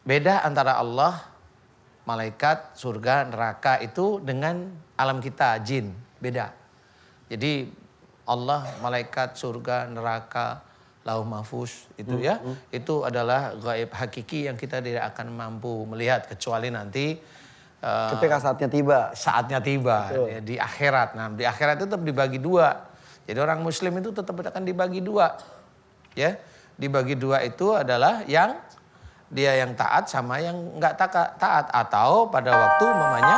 Beda antara Allah, malaikat, surga, neraka itu dengan alam kita, jin. Beda. Jadi Allah, malaikat, surga, neraka, lauh mahfuz itu ya. Itu adalah gaib hakiki yang kita tidak akan mampu melihat kecuali nanti ketika saatnya tiba. Saatnya tiba ya, di akhirat. Nah, di akhirat itu tetap dibagi dua. Jadi orang muslim itu tetap akan dibagi dua. Ya, dibagi dua itu adalah yang dia yang taat sama yang enggak taat, atau pada waktu mamanya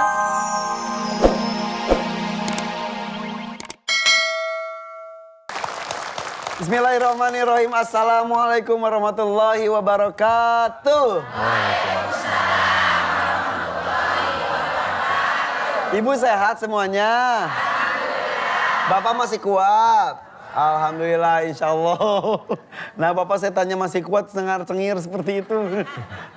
Bismillahirrahmanirrahim. Assalamualaikum warahmatullahi wabarakatuh. Ibu sehat semuanya? Bapak masih kuat? Alhamdulillah, insya Allah. Nah, Bapak saya tanya masih kuat cengar-cengir seperti itu.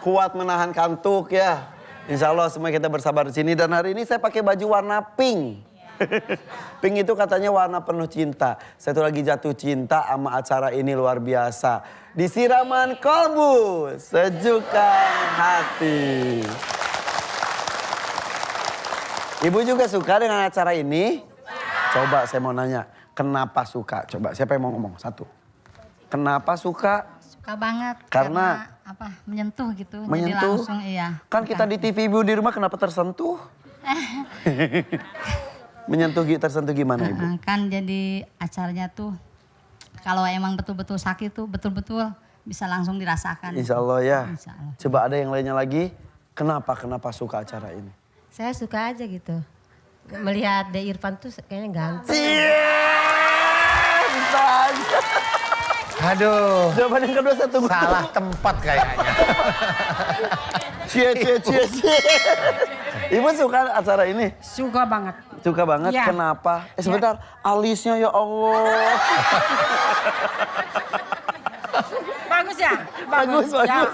Kuat menahan kantuk ya. Insya Allah semua kita bersabar di sini. Dan hari ini saya pakai baju warna pink. Pink itu katanya warna penuh cinta. Saya tuh lagi jatuh cinta sama acara ini luar biasa. Di Siraman Kolbu, sejukkan hati. Ibu juga suka dengan acara ini? Coba saya mau nanya, kenapa suka? Coba siapa yang mau ngomong? Satu. Kenapa suka? Suka banget. Karena apa? Menyentuh gitu. Menyentuh? Jadi langsung iya. Kan kita di TV ibu di rumah kenapa tersentuh? Tersentuh gimana ibu? Kan jadi acaranya tuh kalau emang betul-betul sakit tuh betul-betul bisa langsung dirasakan. Insya Allah ya. Insya Allah. Coba ada yang lainnya lagi. Kenapa suka acara ini? Saya suka aja gitu. Melihat De Irfan tuh kayaknya ganteng. Bisa aja. aduh, Jawaban yang kedua saya tunggu. salah tempat kayaknya. Cie. Ibu suka acara ini? Suka banget. Suka banget, Ya. kenapa? Sebentar, alisnya ya Allah. Bagus ya? Bagus. Ya.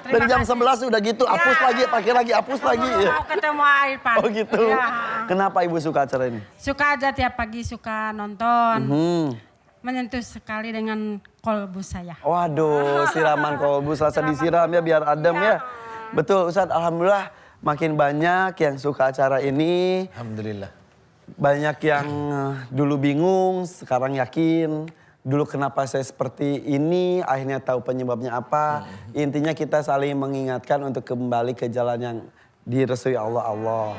Dari jam Terima 11 kasih. udah gitu, hapus Ya. lagi, pakai lagi, hapus lagi. Ya. Mau ketemu Irfan. Oh gitu. Ya. Kenapa ibu suka acara ini? Suka aja tiap pagi suka nonton. Hmm. Menyentuh sekali dengan kolbu saya. Waduh, siraman kolbu selasa disiram ya biar adem ya. Betul Ustadz, alhamdulillah makin banyak yang suka acara ini. Alhamdulillah. Banyak yang dulu bingung, sekarang yakin. Dulu kenapa saya seperti ini, akhirnya tahu penyebabnya apa. Intinya kita saling mengingatkan untuk kembali ke jalan yang direstui Allah.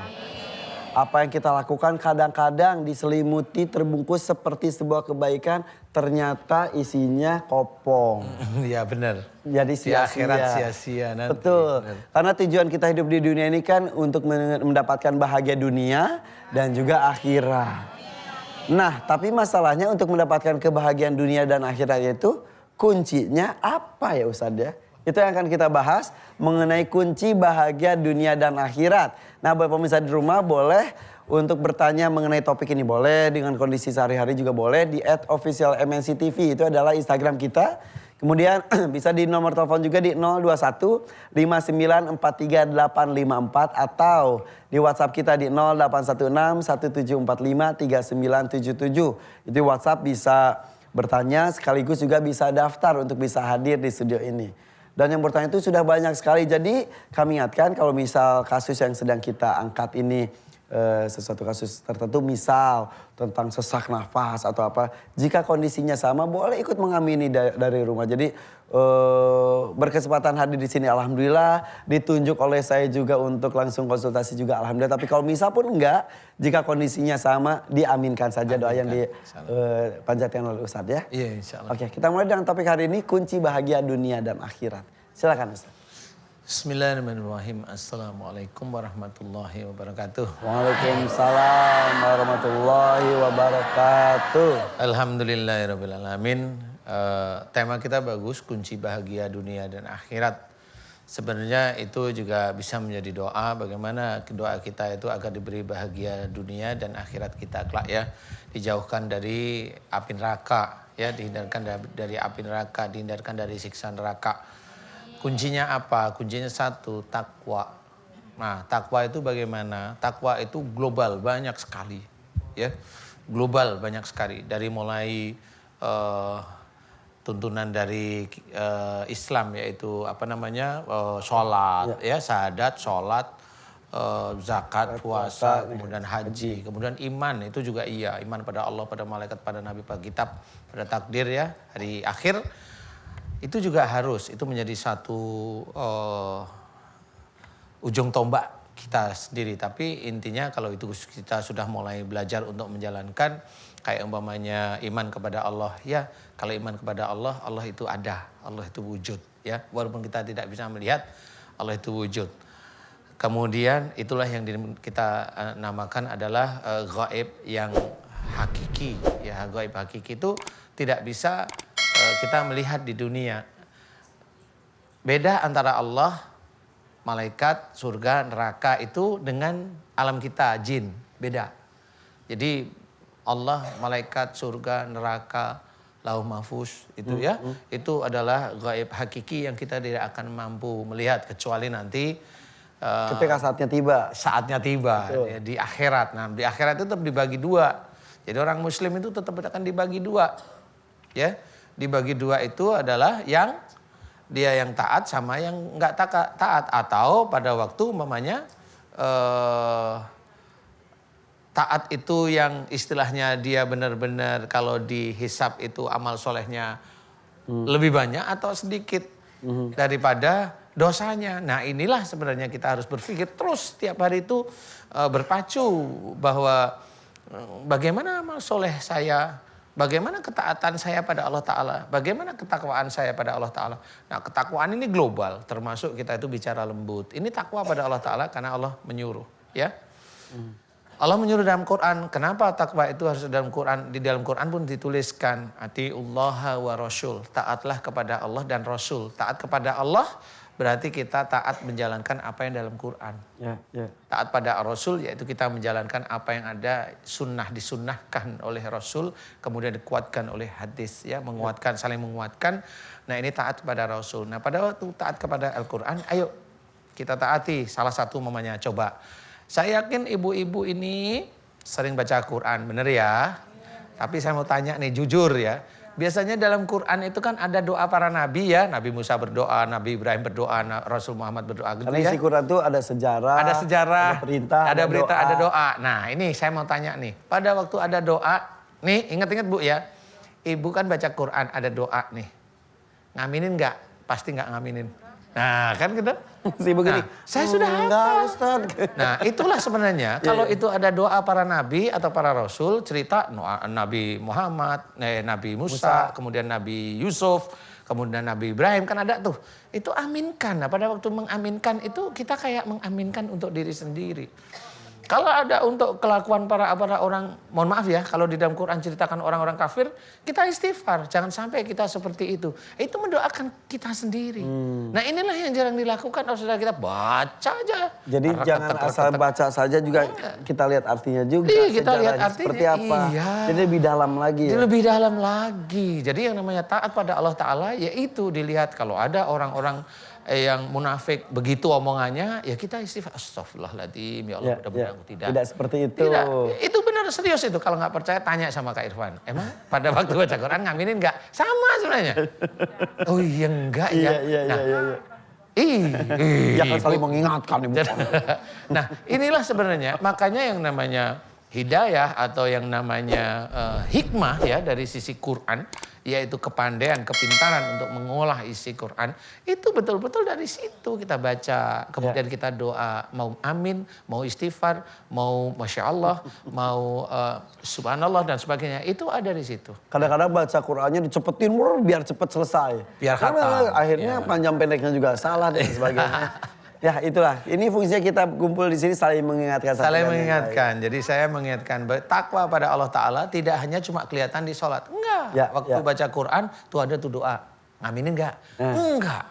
Apa yang kita lakukan kadang-kadang diselimuti, terbungkus seperti sebuah kebaikan, ternyata isinya kopong. Ya benar. Jadi Di akhirat sia-sia nanti. Betul. Benar. Karena tujuan kita hidup di dunia ini kan untuk mendapatkan bahagia dunia dan juga akhirat. Nah, tapi masalahnya untuk mendapatkan kebahagiaan dunia dan akhirat itu kuncinya apa ya Ustadz ya? Itu yang akan kita bahas mengenai kunci bahagia dunia dan akhirat. Nah, buat pemirsa di rumah boleh untuk bertanya mengenai topik ini boleh, dengan kondisi sehari-hari juga boleh di @officialmnctv, itu adalah Instagram kita. Kemudian bisa di nomor telepon juga di 021 5943854 atau di WhatsApp kita di 0816 1745 3977. Itu WhatsApp bisa bertanya sekaligus juga bisa daftar untuk bisa hadir di studio ini. Dan yang bertanya itu sudah banyak sekali. Jadi kami ingatkan kalau misal kasus yang sedang kita angkat ini sesuatu kasus tertentu, misal tentang sesak nafas atau apa, jika kondisinya sama boleh ikut mengamini dari rumah. Jadi berkesempatan hadir di sini alhamdulillah, ditunjuk oleh saya juga untuk langsung konsultasi juga alhamdulillah. Tapi kalau misal pun enggak, jika kondisinya sama diaminkan saja doa yang dipanjatkan oleh Ustadz ya. Iya, insya Allah. Oke, kita mulai dengan topik hari ini, kunci bahagia dunia dan akhirat. Silakan Ustadz. Bismillahirrahmanirrahim. Assalamualaikum warahmatullahi wabarakatuh. Waalaikumsalam warahmatullahi wabarakatuh. Alhamdulillahirrahmanirrahim. Tema kita bagus, kunci bahagia dunia dan akhirat. Sebenarnya itu juga bisa menjadi doa, bagaimana doa kita itu agar diberi bahagia dunia dan akhirat kita kelak ya. Dijauhkan dari api neraka ya, dihindarkan dari api neraka, dihindarkan dari siksa neraka. Kuncinya apa? Kuncinya satu, takwa. Nah, takwa itu bagaimana? Takwa itu global, banyak sekali, ya, global banyak sekali. Dari mulai tuntunan dari Islam, yaitu apa namanya sholat, ya syahadat, sholat, zakat, puasa, kemudian haji, kemudian iman, itu juga iya, iman pada Allah, pada malaikat, pada nabi, pada kitab, pada takdir ya, hari akhir, itu juga harus, itu menjadi satu ujung tombak kita sendiri. Tapi intinya kalau itu kita sudah mulai belajar untuk menjalankan, kayak umpamanya iman kepada Allah, ya kalau iman kepada Allah, Allah itu ada, Allah itu wujud, ya walaupun kita tidak bisa melihat, Allah itu wujud. Kemudian itulah yang kita namakan adalah gaib yang hakiki. Ya, gaib hakiki itu tidak bisa kita melihat di dunia. Beda antara Allah, malaikat, surga, neraka itu dengan alam kita, jin. Beda. Jadi Allah, malaikat, surga, neraka, lauh mahfuz itu ya, itu adalah gaib hakiki yang kita tidak akan mampu melihat kecuali nanti ketika saatnya tiba. Saatnya tiba ya, di akhirat. Nah, di akhirat itu tetap dibagi dua. Jadi orang muslim itu tetap akan dibagi dua. Ya, dibagi dua itu adalah yang dia yang taat sama yang enggak taat, atau pada waktu umpamanya taat itu yang istilahnya dia benar-benar kalau dihisap itu amal solehnya lebih banyak atau sedikit daripada dosanya. Nah, inilah sebenarnya kita harus berpikir terus setiap hari itu berpacu bahwa bagaimana amal soleh saya, bagaimana ketaatan saya pada Allah Ta'ala, bagaimana ketakwaan saya pada Allah Ta'ala. Nah, ketakwaan ini global, termasuk kita itu bicara lembut. Ini takwa pada Allah Ta'ala karena Allah menyuruh, ya. Allah menyuruh dalam Quran. Kenapa takwa itu harus dalam Quran? Di dalam Quran pun dituliskan atiullaha wa rasul. Taatlah kepada Allah dan Rasul. Taat kepada Allah berarti kita taat menjalankan apa yang dalam Quran. Ya, ya. Taat pada Rasul yaitu kita menjalankan apa yang ada sunnah, disunnahkan oleh Rasul, kemudian dikuatkan oleh hadis, ya, menguatkan, saling menguatkan. Nah, ini taat kepada Rasul. Nah, pada waktu taat kepada Al-Quran, ayo kita taati. Salah satu mamanya, coba. Saya yakin ibu-ibu ini sering baca Quran, bener ya? Tapi saya mau tanya nih, jujur ya. Biasanya dalam Quran itu kan ada doa para nabi ya. Nabi Musa berdoa, Nabi Ibrahim berdoa, Rasul Muhammad berdoa. Gitu. Karena ya. isi Quran itu ada sejarah, ada perintah, ada berita, ada doa. Nah, ini saya mau tanya nih. Pada waktu ada doa, nih ingat-ingat Bu ya. Ibu kan baca Quran, ada doa nih. Ngaminin nggak? Pasti nggak ngaminin. Nah, kan gitu. Si ibu gini, saya sudah hafal. Ustaz. Nah, itulah sebenarnya kalau itu ada doa para nabi atau para rasul, cerita Nabi Muhammad, Nabi Musa, kemudian Nabi Yusuf, kemudian Nabi Ibrahim, kan ada tuh. Itu aminkan. Nah, pada waktu mengaminkan itu kita kayak mengaminkan untuk diri sendiri. Kalau ada untuk kelakuan para orang, mohon maaf ya, kalau di dalam Quran ceritakan orang-orang kafir, kita istighfar, jangan sampai kita seperti itu. Itu mendoakan kita sendiri. Nah, inilah yang jarang dilakukan, saudara, kita baca aja. Jadi jangan asal baca saja, juga kita lihat artinya juga. Iya, kita lihat artinya. Seperti apa. Iya. Jadi lebih dalam lagi ya. Lebih dalam lagi. Jadi yang namanya taat pada Allah Ta'ala, yaitu dilihat kalau ada orang-orang yang munafik begitu omongannya, ya kita istighfar, astagfirullahaladzim, ya Allah, mudah-mudahan aku tidak. Tidak seperti itu. Tidak, itu benar serius itu. Kalau nggak percaya tanya sama Kak Irfan. Emang pada waktu baca Quran ngaminin nggak? Sama sebenarnya. Oh iya enggak ya. Iya. Ya kan saling mengingatkan. Nah, inilah sebenarnya makanya yang namanya hidayah atau yang namanya hikmah ya dari sisi Quran, yaitu kepandaian, kepintaran untuk mengolah isi Quran, itu betul-betul dari situ kita baca, kemudian kita doa, mau amin, mau istighfar, mau masya Allah, mau subhanallah dan sebagainya, itu ada di situ. Kadang-kadang baca Qurannya dicepetin biar cepat selesai. Biar karena khatam. akhirnya panjang pendeknya juga salah dan sebagainya. Ya itulah, ini fungsinya kita kumpul di sini saling mengingatkan. Saling mengingatkan. Jadi saya mengingatkan takwa pada Allah Ta'ala tidak hanya cuma kelihatan di sholat. Enggak. Waktu baca Quran tuh ada tuh doa. Ngaminin enggak? Enggak.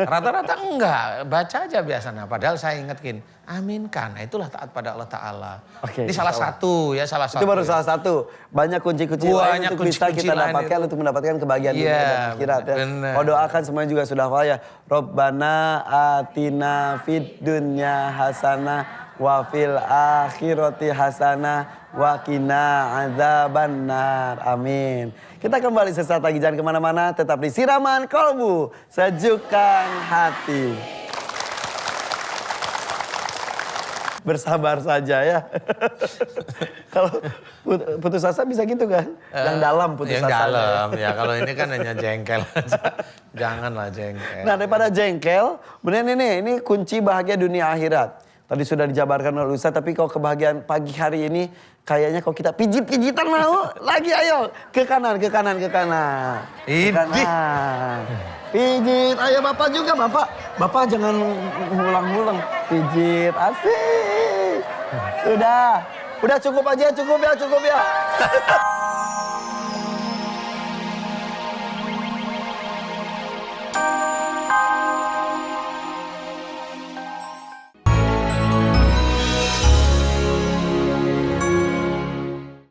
Rata-rata enggak. Baca aja biasanya. Padahal saya ingatkin. aminkan. Nah, itulah taat pada Allah Ta'ala. Oke, Ini salah satu ya, salah satu. Itu baru salah satu. Banyak kunci-kunci lain Banyak untuk bisa kunci-kunci kita lain dapatkan itu. untuk mendapatkan kebahagiaan dunia Iya, dan akhirat ya. benar. Oh, doakan semuanya juga sudah hafal ya. Robbana atina fid dunya hasanah wa fil akhirati hasanah wa qina adzabannar. Amin. Kita kembali sesaat lagi, jangan kemana-mana, tetap di Siraman Kolbu, sejukkan hati. Bersabar saja ya. Kalau putus asa bisa gitu kan? Yang dalam putus Yang asa. dalam ya, kalau ini kan hanya jengkel aja. Janganlah jengkel. Nah, daripada jengkel, bener ini kunci bahagia dunia akhirat. Tadi sudah dijabarkan oleh Ustaz, tapi kalau kebahagiaan pagi hari ini kayaknya kalau kita pijit-pijitan mau lagi, ayo ke kanan, ke kanan, ke kanan. Ke Idih. kanan. Pijit, ayo Bapak juga, Bapak jangan ngulang-ngulang. Pijit, asik. Udah cukup aja, cukup ya.